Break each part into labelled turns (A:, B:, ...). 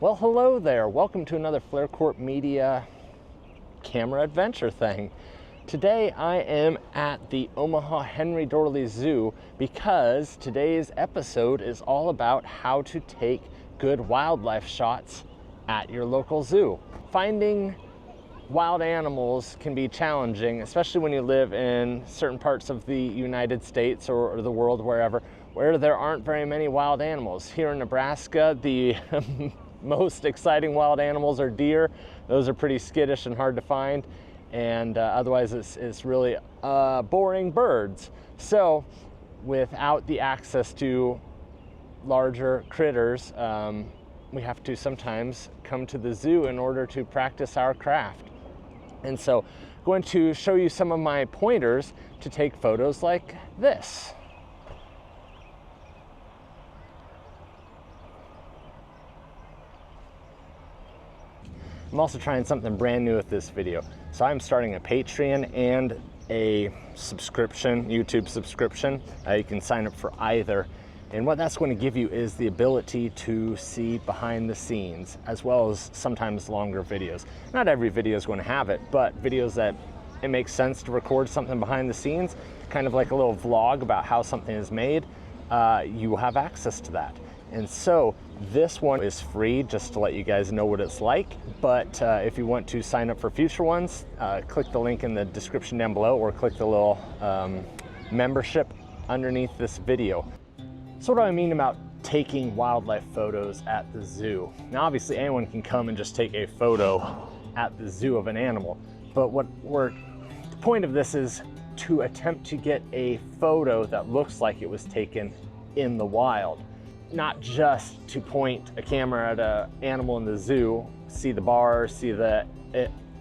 A: Well, hello there. Welcome to another Flare Corp Media camera adventure thing. Today I am at the Omaha Henry Doorly Zoo because today's episode is all about how to take good wildlife shots at your local zoo. Finding wild animals can be challenging, especially when you live in certain parts of the United States or the world, wherever, where there aren't very many wild animals. Here in Nebraska, the most exciting wild animals are deer. Those are pretty skittish and hard to find, and otherwise it's really boring birds. So without the access to larger critters, we have to sometimes come to the zoo in order to practice our craft. And so I'm going to show you some of my pointers to take photos like this. I'm also trying something brand new with this video. So I'm starting a Patreon and a subscription, YouTube subscription. You can sign up for either. And what that's going to give you is the ability to see behind the scenes, as well as sometimes longer videos. Not every video is going to have it, but videos that it makes sense to record something behind the scenes, kind of like a little vlog about how something is made, you will have access to that. And so this one is free, just to let you guys know what it's like. But if you want to sign up for future ones, click the link in the description down below, or click the little membership underneath this video. So what do I mean about taking wildlife photos at the zoo? Now obviously anyone can come and just take a photo at the zoo of an animal, but the point of this is to attempt to get a photo that looks like it was taken in the wild. Not just to point a camera at an animal in the zoo, see the bars, see the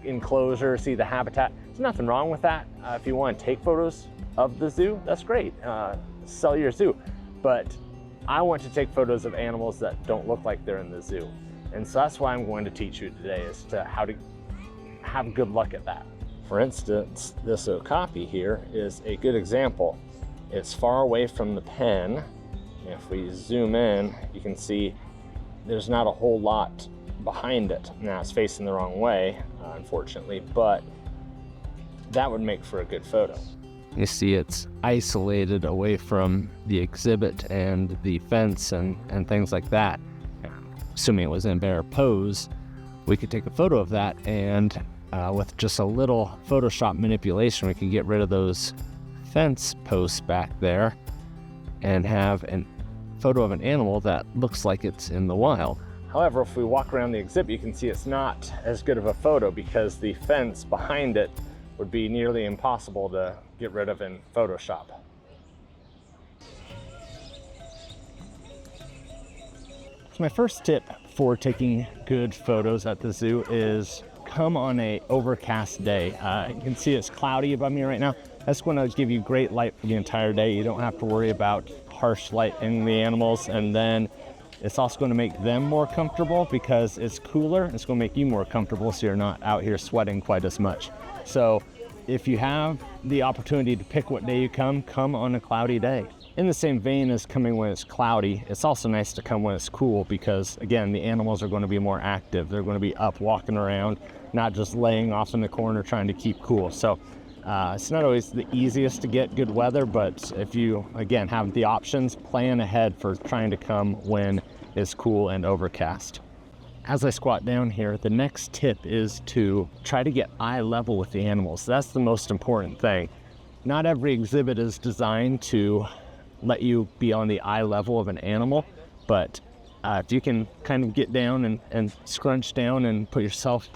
A: enclosure, see the habitat. There's nothing wrong with that. If you want to take photos of the zoo, that's great. Sell your zoo. But I want to take photos of animals that don't look like they're in the zoo. And so that's why I'm going to teach you today, as to how to have good luck at that. For instance, this okapi here is a good example. It's far away from the pen. If we zoom in, you can see there's not a whole lot behind it. Now it's facing the wrong way, unfortunately, but that would make for a good photo. You see it's isolated away from the exhibit and the fence and things like that. Assuming it was in bear pose, we could take a photo of that, and with just a little Photoshop manipulation, we can get rid of those fence posts back there and have a photo of an animal that looks like it's in the wild. However, if we walk around the exhibit, you can see it's not as good of a photo because the fence behind it would be nearly impossible to get rid of in Photoshop. So my first tip for taking good photos at the zoo is come on a overcast day. You can see it's cloudy above me right now. That's going to give you great light for the entire day. You don't have to worry about harsh light in the animals, and then it's also going to make them more comfortable because it's cooler. It's going to make you more comfortable, so you're not out here sweating quite as much. So if you have the opportunity to pick what day you come on a cloudy day. In the same vein as coming when it's cloudy, it's also nice to come when it's cool because, again, the animals are going to be more active. They're going to be up walking around, not just laying off in the corner trying to keep cool. So it's not always the easiest to get good weather, but if you, again, have the options, plan ahead for trying to come when it's cool and overcast. As I squat down here, the next tip is to try to get eye level with the animals. That's the most important thing. Not every exhibit is designed to let you be on the eye level of an animal, but if you can kind of get down and scrunch down and put yourself,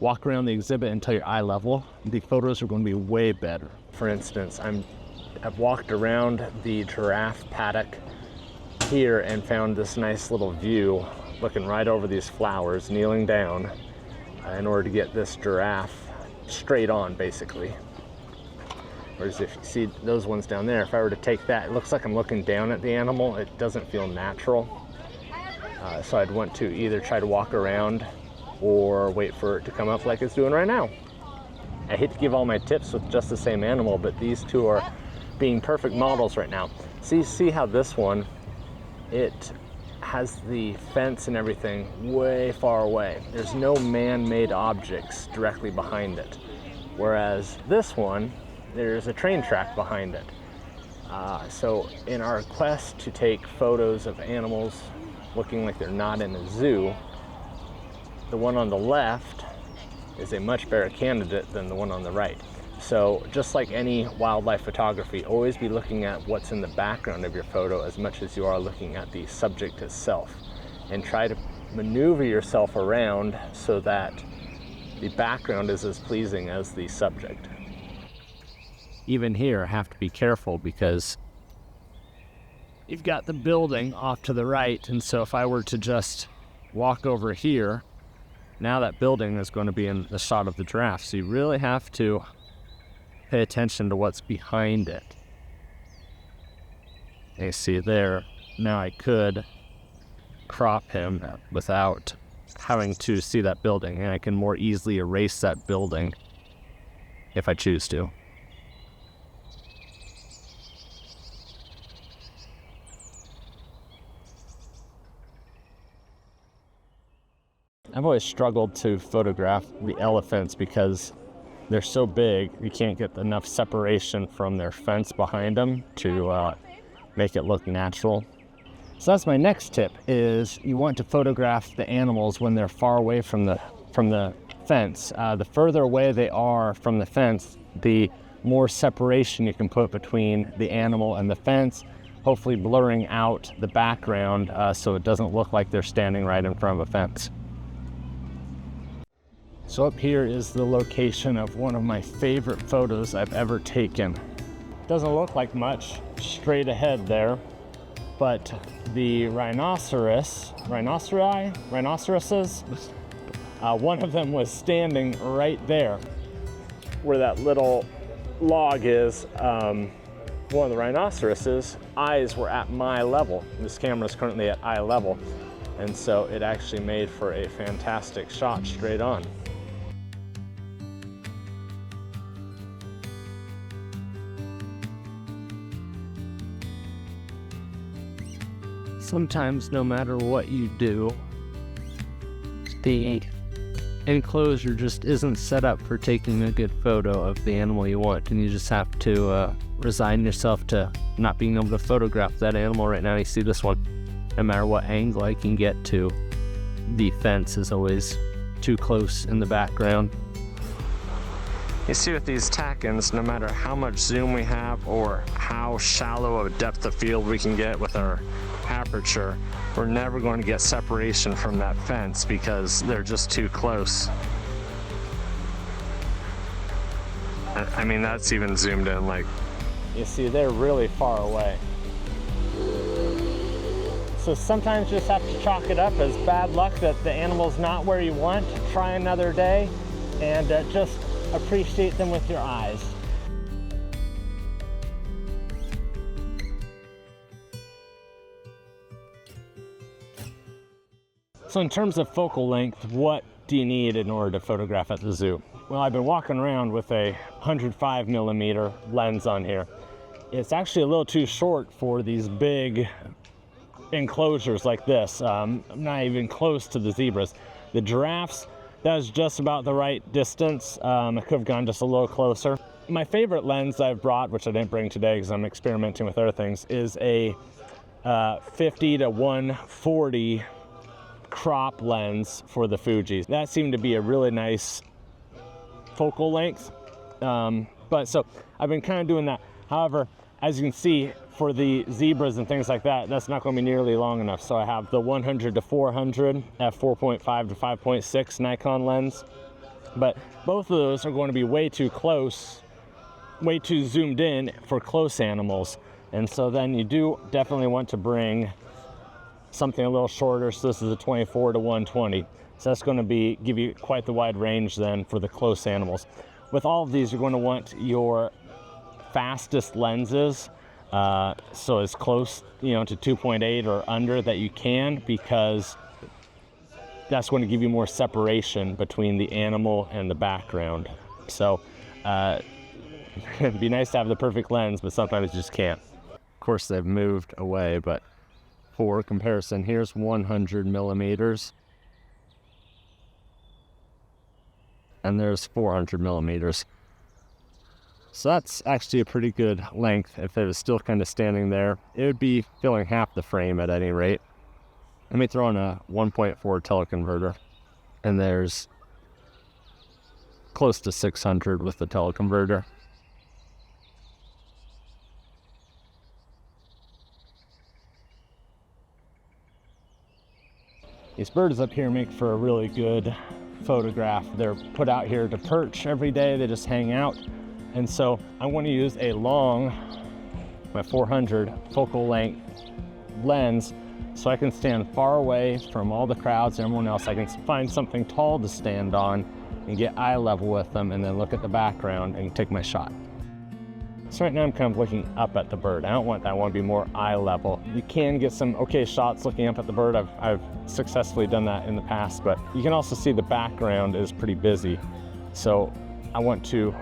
A: walk around the exhibit until you're eye level, the photos are going to be way better. For instance, I've walked around the giraffe paddock here and found this nice little view looking right over these flowers, kneeling down in order to get this giraffe straight on, basically. Whereas if you see those ones down there, if I were to take that, it looks like I'm looking down at the animal. It doesn't feel natural. So I'd want to either try to walk around or wait for it to come up like it's doing right now. I hate to give all my tips with just the same animal, but these two are being perfect models right now. See how this one, it has the fence and everything way far away. There's no man-made objects directly behind it. Whereas this one, there's a train track behind it. So in our quest to take photos of animals looking like they're not in a zoo, the one on the left is a much better candidate than the one on the right. So just like any wildlife photography, always be looking at what's in the background of your photo as much as you are looking at the subject itself, and try to maneuver yourself around so that the background is as pleasing as the subject. Even here, I have to be careful because you've got the building off to the right, and so if I were to just walk over here, now that building is going to be in the shot of the giraffe. So you really have to pay attention to what's behind it. You see there, now I could crop him without having to see that building, and I can more easily erase that building if I choose to. I've always struggled to photograph the elephants because they're so big, you can't get enough separation from their fence behind them to make it look natural. So that's my next tip, is you want to photograph the animals when they're far away from the fence. The further away they are from the fence, the more separation you can put between the animal and the fence, hopefully blurring out the background so it doesn't look like they're standing right in front of a fence. So up here is the location of one of my favorite photos I've ever taken. Doesn't look like much straight ahead there, but the rhinoceroses, one of them was standing right there where that little log is. One of the rhinoceroses' eyes were at my level. This camera is currently at eye level, and so it actually made for a fantastic shot straight on. Sometimes, no matter what you do, the enclosure just isn't set up for taking a good photo of the animal you want, and you just have to resign yourself to not being able to photograph that animal right now. You see this one, no matter what angle I can get to, the fence is always too close in the background. You see with these tack-ins, no matter how much zoom we have or how shallow of a depth of field we can get with our aperture, we're never going to get separation from that fence because they're just too close. I mean, that's even zoomed in, like, you see they're really far away. So sometimes you just have to chalk it up as bad luck that the animal's not where you want. Try another day and just appreciate them with your eyes. So in terms of focal length, what do you need in order to photograph at the zoo? Well, I've been walking around with a 105mm lens on here. It's actually a little too short for these big enclosures like this. I'm not even close to the zebras. The giraffes, that is just about the right distance. I could have gone just a little closer. My favorite lens I've brought, which I didn't bring today because I'm experimenting with other things, is a 50 to 140 crop lens for the Fuji. That seemed to be a really nice focal length. But so I've been kind of doing that. However, as you can see, for the zebras and things like that, that's not going to be nearly long enough. So I have the 100 to 400 f4.5 to 5.6 Nikon lens. But both of those are going to be way too close, way too zoomed in for close animals. And so then you do definitely want to bring something a little shorter. So this is a 24 to 120. So that's going to give you quite the wide range then for the close animals. With all of these, you're going to want your fastest lenses, so as close, to 2.8 or under that you can, because that's going to give you more separation between the animal and the background. So it'd be nice to have the perfect lens, but sometimes you just can't. Of course, they've moved away, but for comparison, here's 100 millimeters. And there's 400 millimeters. So that's actually a pretty good length. If it was still kind of standing there, it would be filling half the frame at any rate. Let me throw in a 1.4 teleconverter, and there's close to 600 with the teleconverter. These birds up here make for a really good photograph. They're put out here to perch every day. They just hang out. And so I want to use a long, my 400 focal length lens, so I can stand far away from all the crowds and everyone else. I can find something tall to stand on and get eye level with them, and then look at the background and take my shot. So right now I'm kind of looking up at the bird. I don't want that. I want to be more eye level. You can get some okay shots looking up at the bird. I've successfully done that in the past, but you can also see the background is pretty busy. So I want to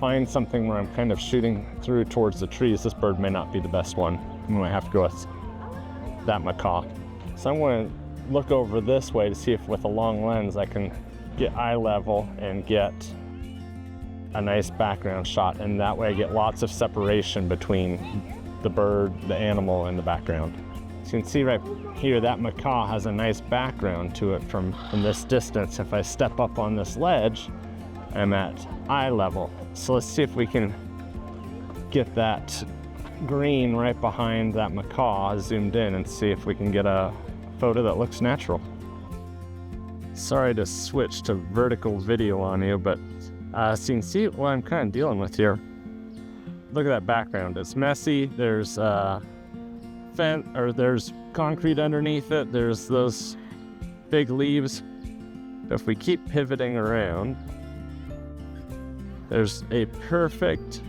A: find something where I'm kind of shooting through towards the trees. This bird may not be the best one. I might have to go with that macaw. So I'm going to look over this way to see if with a long lens I can get eye level and get a nice background shot, and that way I get lots of separation between the bird, the animal, and the background. So you can see right here that macaw has a nice background to it from this distance. If I step up on this ledge, I'm at eye level. So let's see if we can get that green right behind that macaw zoomed in and see if we can get a photo that looks natural. Sorry to switch to vertical video on you, but so you can see what I'm kind of dealing with here. Look at that background. It's messy. There's there's concrete underneath it. There's those big leaves. If we keep pivoting around, there's a perfect,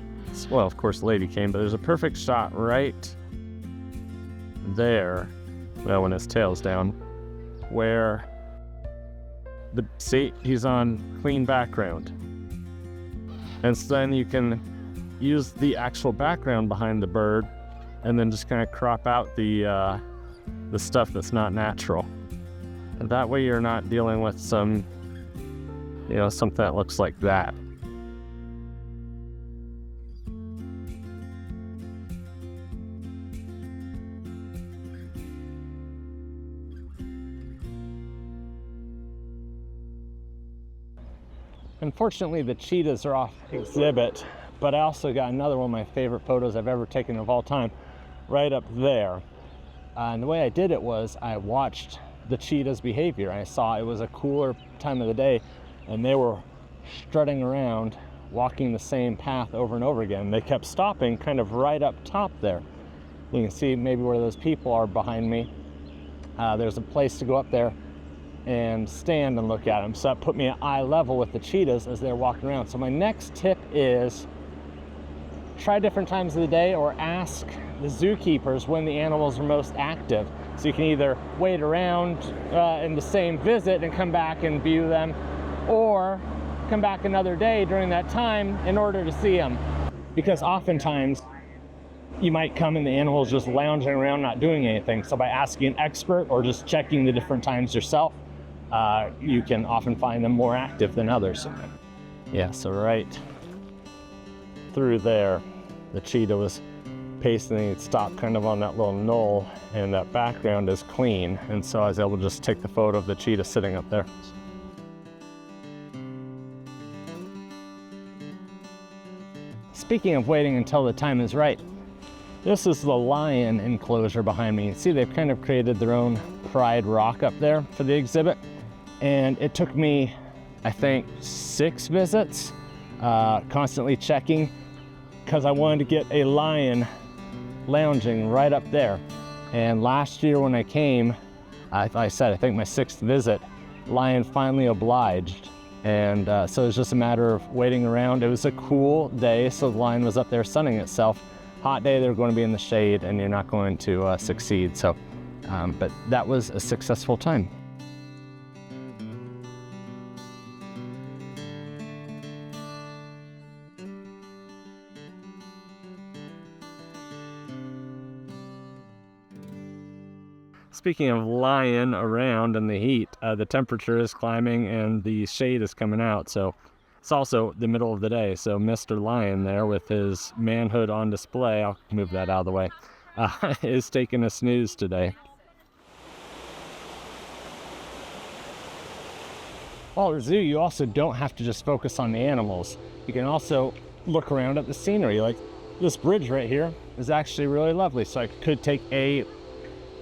A: well, of course the lady came, but there's a perfect shot right there, well, when his tail's down, where see, he's on clean background. And so then you can use the actual background behind the bird and then just kind of crop out the stuff that's not natural. And that way you're not dealing with some, something that looks like that. Unfortunately, the cheetahs are off exhibit, but I also got another one of my favorite photos I've ever taken of all time, right up there. And the way I did it was I watched the cheetah's behavior. I saw it was a cooler time of the day, and they were strutting around, walking the same path over and over again. They kept stopping kind of right up top there. You can see maybe where those people are behind me. There's a place to go up there and stand and look at them. So that put me at eye level with the cheetahs as they're walking around. So my next tip is try different times of the day, or ask the zookeepers when the animals are most active. So you can either wait around in the same visit and come back and view them, or come back another day during that time in order to see them. Because oftentimes you might come and the animal's just lounging around not doing anything. So by asking an expert or just checking the different times yourself, you can often find them more active than others. Yeah, so right through there, the cheetah was pacing. It stopped kind of on that little knoll, and that background is clean. And so I was able to just take the photo of the cheetah sitting up there. Speaking of waiting until the time is right, this is the lion enclosure behind me. You see, they've kind of created their own pride rock up there for the exhibit. And it took me, I think, 6 visits, constantly checking, because I wanted to get a lion lounging right up there. And last year when I came, I said, I think my 6th visit, lion finally obliged. And so it was just a matter of waiting around. It was a cool day, so the lion was up there sunning itself. Hot day, they're going to be in the shade, and you're not going to succeed. So, but that was a successful time. Speaking of lying around in the heat, the temperature is climbing and the shade is coming out, so it's also the middle of the day. So Mr. Lion there with his manhood on display, I'll move that out of the way, is taking a snooze today. While at the zoo, you also don't have to just focus on the animals. You can also look around at the scenery. Like this bridge right here is actually really lovely, so I could take a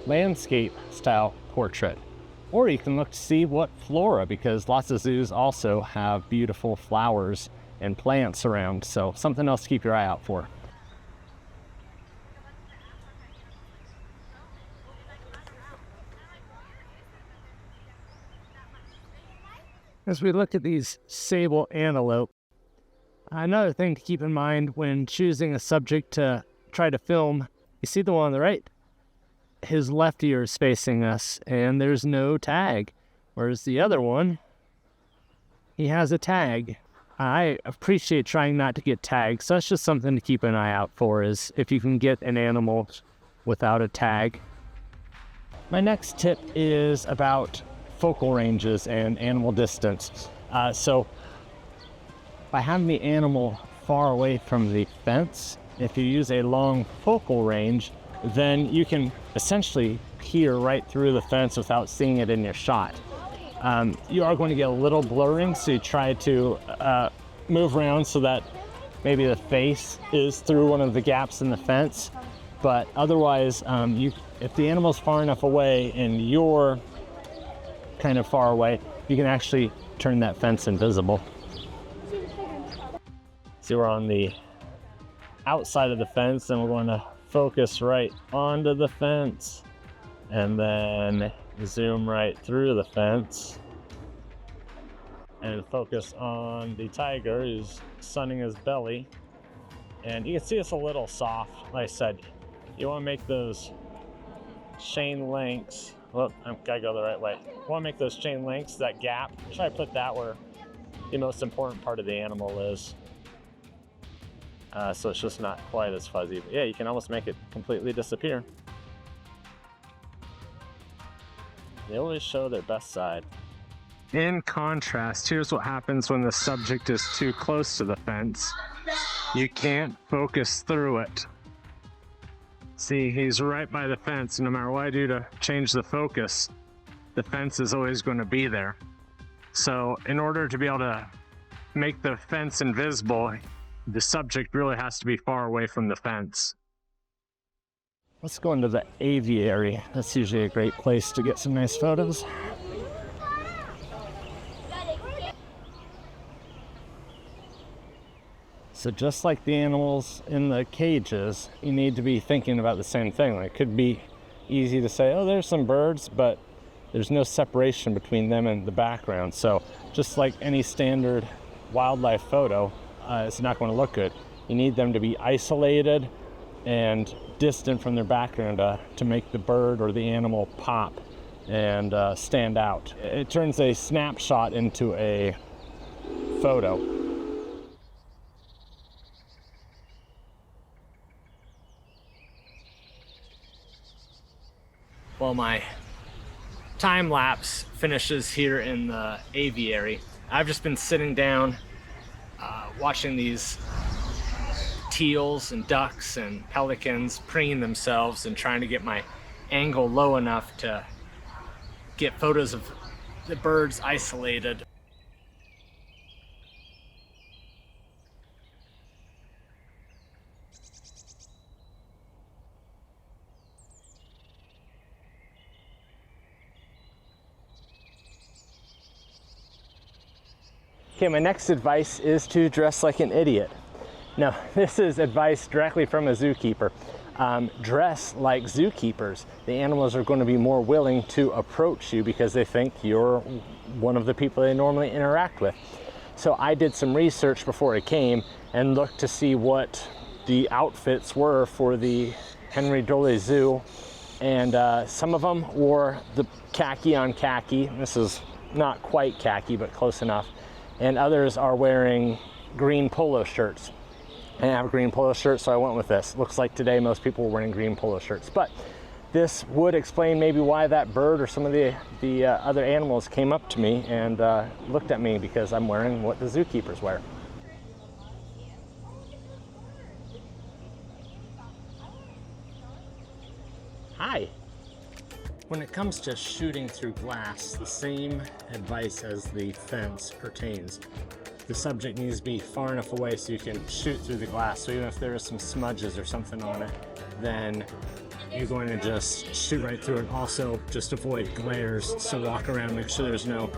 A: landscape style portrait. Or you can look to see what flora, because lots of zoos also have beautiful flowers and plants around, so something else to keep your eye out for. As we look at these sable antelope, another thing to keep in mind when choosing a subject to try to film, you see the one on the right? His left ear is facing us and there's no tag, whereas the other one, he has a tag. I appreciate trying not to get tags, so that's just something to keep an eye out for, is if you can get an animal without a tag. My next tip is about focal ranges and animal distance. So by having the animal far away from the fence, if you use a long focal range, then you can essentially peer right through the fence without seeing it in your shot. You are going to get a little blurring, so you try to move around so that maybe the face is through one of the gaps in the fence. But otherwise, if the animal's far enough away and you're kind of far away, you can actually turn that fence invisible. See, we're on the outside of the fence and we're going to focus right onto the fence and then zoom right through the fence and focus on the tiger who's sunning his belly. And you can see it's a little soft. Like I said, you want to make those chain links. Well, I've got to go the right way. You want to make those chain links, that gap. Try to put that where the most important part of the animal is. So it's just not quite as fuzzy. But yeah, you can almost make it completely disappear. They always show their best side. In contrast, here's what happens when the subject is too close to the fence. You can't focus through it. See, he's right by the fence. No matter what I do to change the focus, the fence is always going to be there. So in order to be able to make the fence invisible, the subject really has to be far away from the fence. Let's go into the aviary. That's usually a great place to get some nice photos. So just like the animals in the cages, you need to be thinking about the same thing. Like, it could be easy to say, oh, there's some birds, but there's no separation between them and the background. So just like any standard wildlife photo, it's not going to look good. You need them to be isolated and distant from their background to make the bird or the animal pop and stand out. It turns a snapshot into a photo. Well, my time lapse finishes here in the aviary. I've just been sitting down watching these teals and ducks and pelicans preening themselves and trying to get my angle low enough to get photos of the birds isolated. Okay, my next advice is to dress like an idiot. Now, this is advice directly from a zookeeper. Dress like zookeepers. The animals are going to be more willing to approach you because they think you're one of the people they normally interact with. So I did some research before I came and looked to see what the outfits were for the Henry Dole Zoo. And some of them wore the khaki on khaki. This is not quite khaki, but close enough. And others are wearing green polo shirts. And I have a green polo shirt, so I went with this. Looks like today most people were wearing green polo shirts. But this would explain maybe why that bird or some of the other animals came up to me and looked at me, because I'm wearing what the zookeepers wear. Hi. When it comes to shooting through glass, the same advice as the fence pertains. The subject needs to be far enough away so you can shoot through the glass. So even if there are some smudges or something on it, then you're going to just shoot right through it. Also, just avoid glares. So walk around, make sure there's no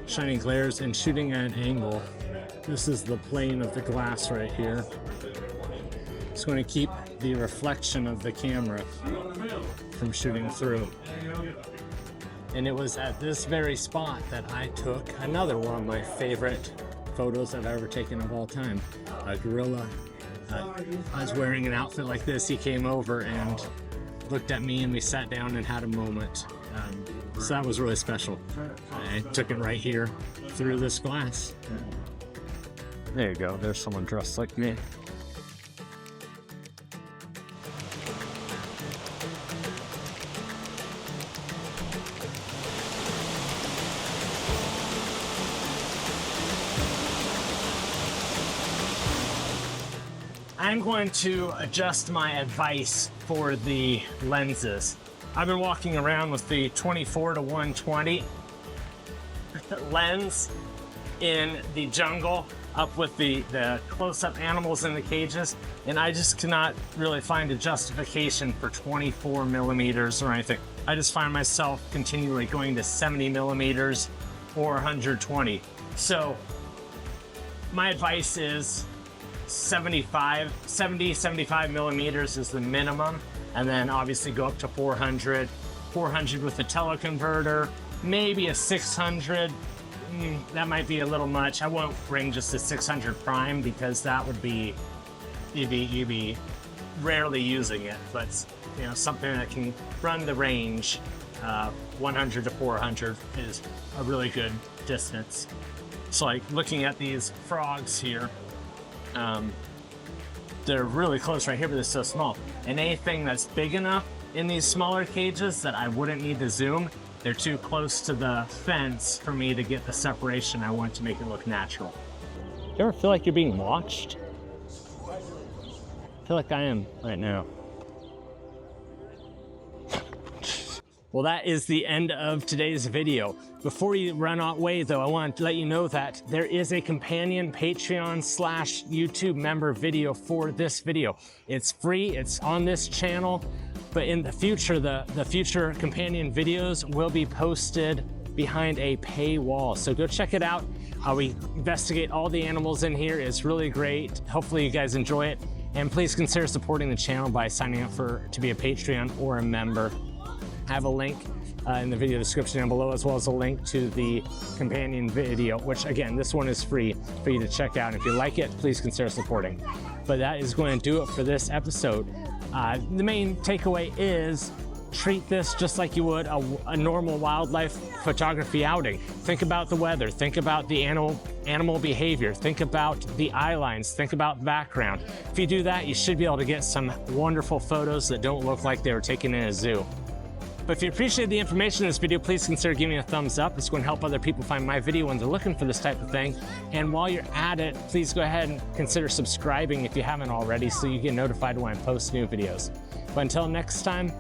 A: shining glares, and shooting at an angle. This is the plane of the glass right here. It's going to keep the reflection of the camera from shooting through. And it was at this very spot that I took another one of my favorite photos I've ever taken of all time. A gorilla. I was wearing an outfit like this. He came over and looked at me, and we sat down and had a moment. So that was really special. I took it right here through this glass. There you go. There's someone dressed like me. I'm going to adjust my advice for the lenses. I've been walking around with the 24-120 lens in the jungle, up with the close-up animals in the cages, and I just cannot really find a justification for 24 millimeters or anything. I just find myself continually going to 70 millimeters or 120. So my advice is 70, 75 millimeters is the minimum, and then obviously go up to 400 with a teleconverter, maybe a 600. That might be a little much. I won't bring just a 600 prime, because that would be you'd be rarely using it, but you know, something that can run the range. 100 to 400 is a really good distance. So like looking at these frogs here, they're really close right here, but they're so small. And anything that's big enough in these smaller cages that I wouldn't need to zoom, they're too close to the fence for me to get the separation I want to make it look natural. You ever feel like you're being watched? I feel like I am right now. Well, that is the end of today's video. Before you run away though, I want to let you know that there is a companion Patreon/YouTube member video for this video. It's free, it's on this channel, but in the future, the future companion videos will be posted behind a paywall. So go check it out. We investigate all the animals in here. It's really great. Hopefully you guys enjoy it. And please consider supporting the channel by signing up to be a Patreon or a member. I have a link in the video description down below, as well as a link to the companion video, which again, this one is free for you to check out. If you like it, please consider supporting. But that is going to do it for this episode. The main takeaway is treat this just like you would a normal wildlife photography outing. Think about the weather, think about the animal behavior, think about the eye lines, think about the background. If you do that, you should be able to get some wonderful photos that don't look like they were taken in a zoo. But if you appreciate the information in this video, please consider giving me a thumbs up. It's going to help other people find my video when they're looking for this type of thing. And while you're at it, please go ahead and consider subscribing if you haven't already, so you get notified when I post new videos. But until next time,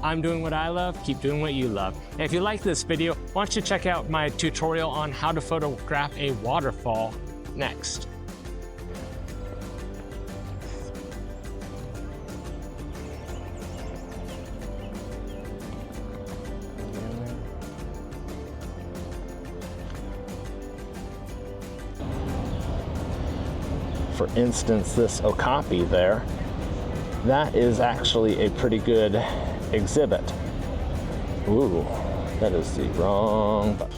A: I'm doing what I love, keep doing what you love. And if you like this video, why don't you check out my tutorial on how to photograph a waterfall next. For instance, this okapi there, that is actually a pretty good exhibit. Ooh, that is the wrong button.